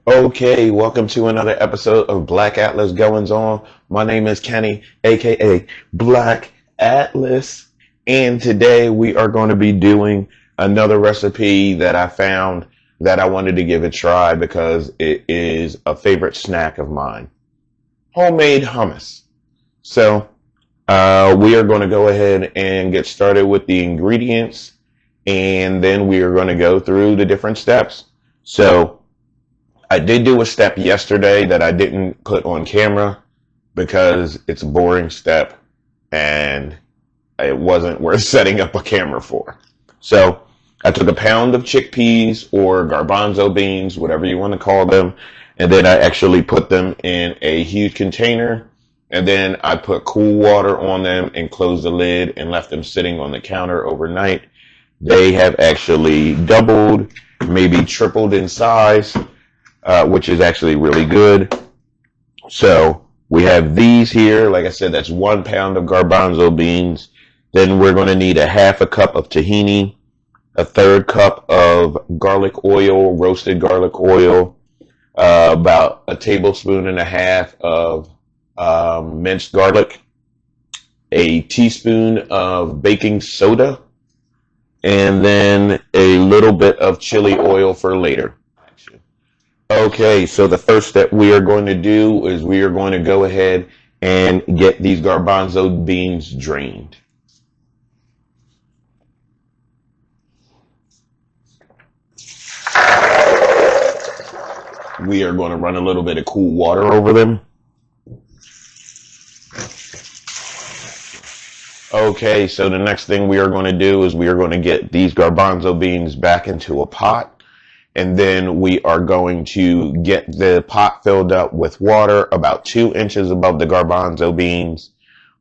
Okay, welcome to another episode of Black Atlas Goings On. My name is Kenny, aka Black Atlas, and today we are going to be doing another recipe that I found that I wanted to give a try because it is a favorite snack of mine. Homemade hummus. So, we are going to go ahead and get started with the ingredients, and then we are going to go through the different steps. So, I did do a step yesterday that I didn't put on camera because it's a boring step and it wasn't worth setting up a camera for. So I took a pound of chickpeas or garbanzo beans, whatever you want to call them, and then I actually put them in a huge container, and then I put cool water on them and closed the lid and left them sitting on the counter overnight. They have actually doubled, maybe tripled in size, which is actually really good. So we have these here. Like I said, that's 1 pound of garbanzo beans. Then we're going to need a half a cup of tahini, a third cup of garlic oil, roasted garlic oil, about a tablespoon and a half of minced garlic, a teaspoon of baking soda, and then a little bit of chili oil for later. Okay, so the first step we are going to do is we are going to go ahead and get these garbanzo beans drained. We are going to run a little bit of cool water over them. Okay, so the next thing we are going to do is we are going to get these garbanzo beans back into a pot, and then we are going to get the pot filled up with water about 2 inches above the garbanzo beans.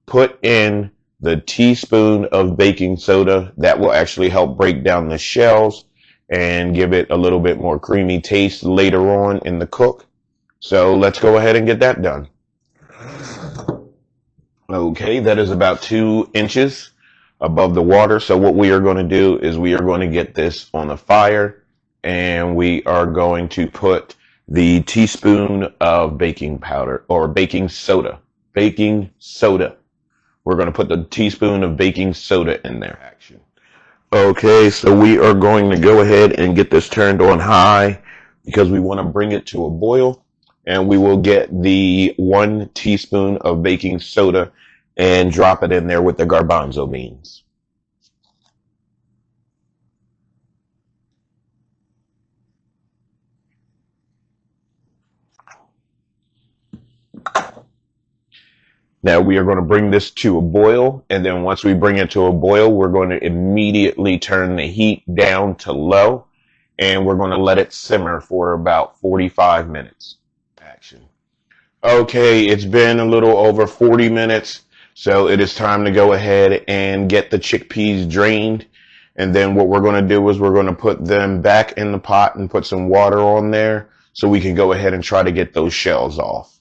Put in the teaspoon of baking soda. That will actually help break down the shells and give it a little bit more creamy taste later on in the cook. So let's go ahead and get that done. Okay, that is about 2 inches above the water. So what we are going to do is we are going to get this on the fire, and we are going to put the teaspoon of baking powder or baking soda. Baking soda. We're going to put the teaspoon of baking soda in there. Action. Okay, so we are going to go ahead and get this turned on high because we want to bring it to a boil, and we will get the 1 teaspoon of baking soda and drop it in there with the garbanzo beans. Now we are going to bring this to a boil, and then once we bring it to a boil, we're going to immediately turn the heat down to low, and we're going to let it simmer for about 45 minutes. Action. Okay, it's been a little over 40 minutes, so it is time to go ahead and get the chickpeas drained. And then what we're going to do is we're going to put them back in the pot and put some water on there so we can go ahead and try to get those shells off.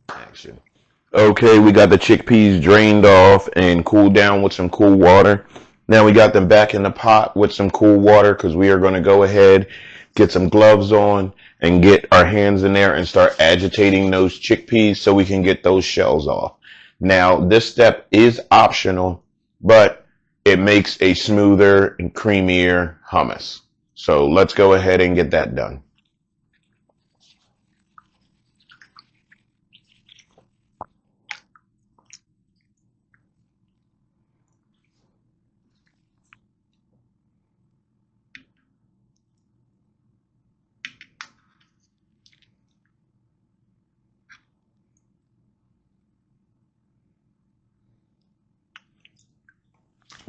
Action. Okay, we got the chickpeas drained off and cooled down with some cool water. Now we got them back in the pot with some cool water because we are going to go ahead, get some gloves on, and get our hands in there and start agitating those chickpeas so we can get those shells off. Now, this step is optional, but it makes a smoother and creamier hummus. So let's go ahead and get that done.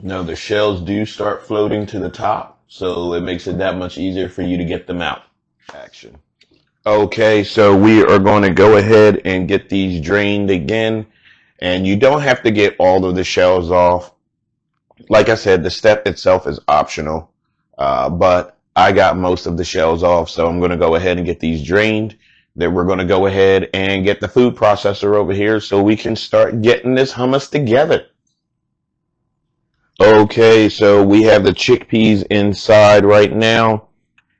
Now the shells do start floating to the top, so it makes it that much easier for you to get them out. Action. Okay, so we are going to go ahead and get these drained again. And you don't have to get all of the shells off. Like I said, the step itself is optional, but I got most of the shells off, so I'm going to go ahead and get these drained. Then we're going to go ahead and get the food processor over here so we can start getting this hummus together. Okay, so we have the chickpeas inside right now,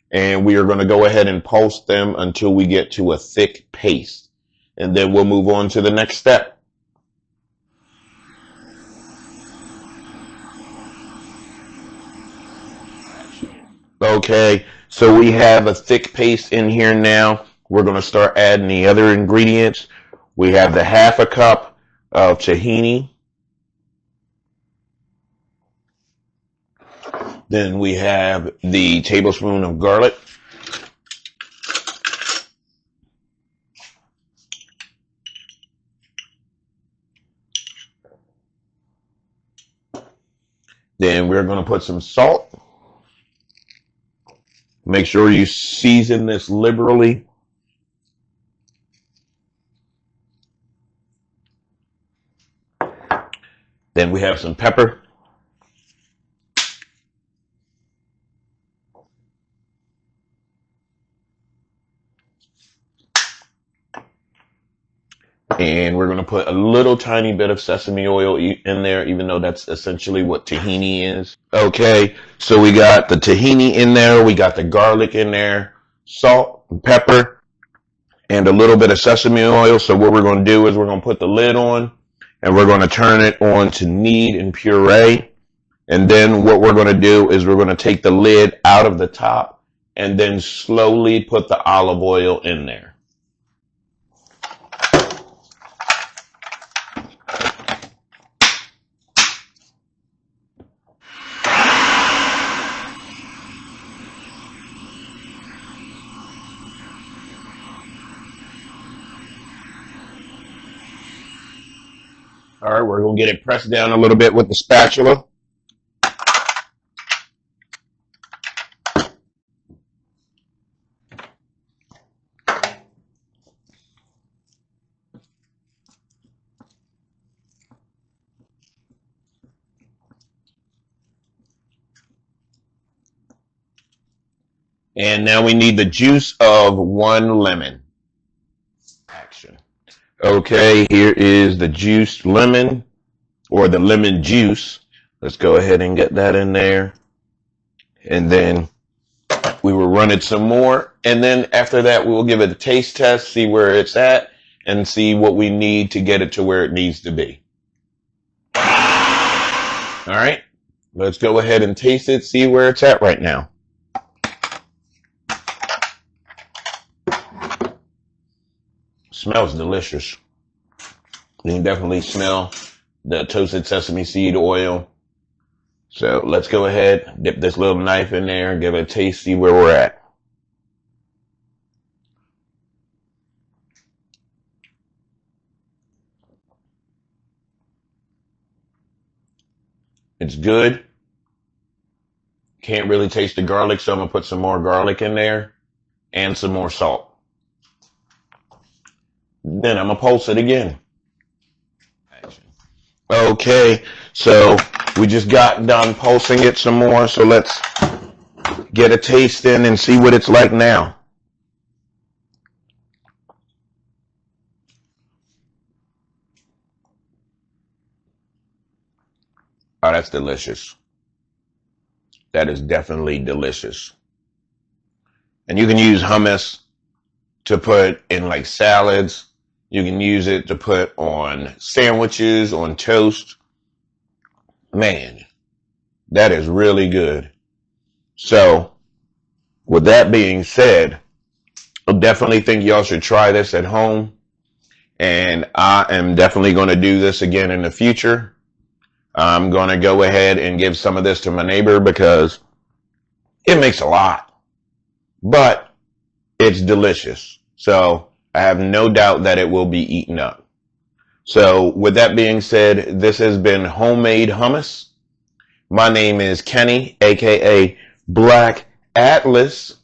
and we are going to go ahead and pulse them until we get to a thick paste. And then we'll move on to the next step. Okay, so we have a thick paste in here now. We're going to start adding the other ingredients. We have the half a cup of tahini. Then we have the tablespoon of garlic. Then we're going to put some salt. Make sure you season this liberally. Then we have some pepper. And we're going to put a little tiny bit of sesame oil in there, even though that's essentially what tahini is. Okay, so we got the tahini in there, we got the garlic in there, salt, and pepper, and a little bit of sesame oil. So what we're going to do is we're going to put the lid on, and we're going to turn it on to knead and puree. And then what we're going to do is we're going to take the lid out of the top and then slowly put the olive oil in there. All right, we're going to get it pressed down a little bit with the spatula. And now we need the juice of 1 lemon. Action. Okay, here is the juiced lemon, or the lemon juice. Let's go ahead and get that in there. And then we will run it some more. And then after that, we will give it a taste test, see where it's at, and see what we need to get it to where it needs to be. All right, let's go ahead and taste it, see where it's at right now. Smells delicious. You can definitely smell the toasted sesame seed oil. So let's go ahead, dip this little knife in there, give it a taste, see where we're at. It's good. Can't really taste the garlic, so I'm going to put some more garlic in there and some more salt. Then I'm going to pulse it again. Okay, so we just got done pulsing it some more, so let's get a taste in and see what it's like now. Oh, that's delicious. That is definitely delicious. And you can use hummus to put in like salads. You can use it to put on sandwiches, on toast. Man, that is really good. So, with that being said, I definitely think y'all should try this at home. And I am definitely going to do this again in the future. I'm going to go ahead and give some of this to my neighbor because it makes a lot. But it's delicious. So I have no doubt that it will be eaten up. So with that being said, this has been homemade hummus. My name is Kenny, aka Black Atlas.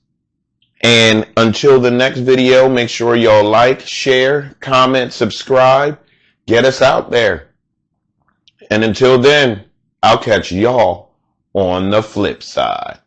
And until the next video, make sure y'all like, share, comment, subscribe. Get us out there. And until then, I'll catch y'all on the flip side.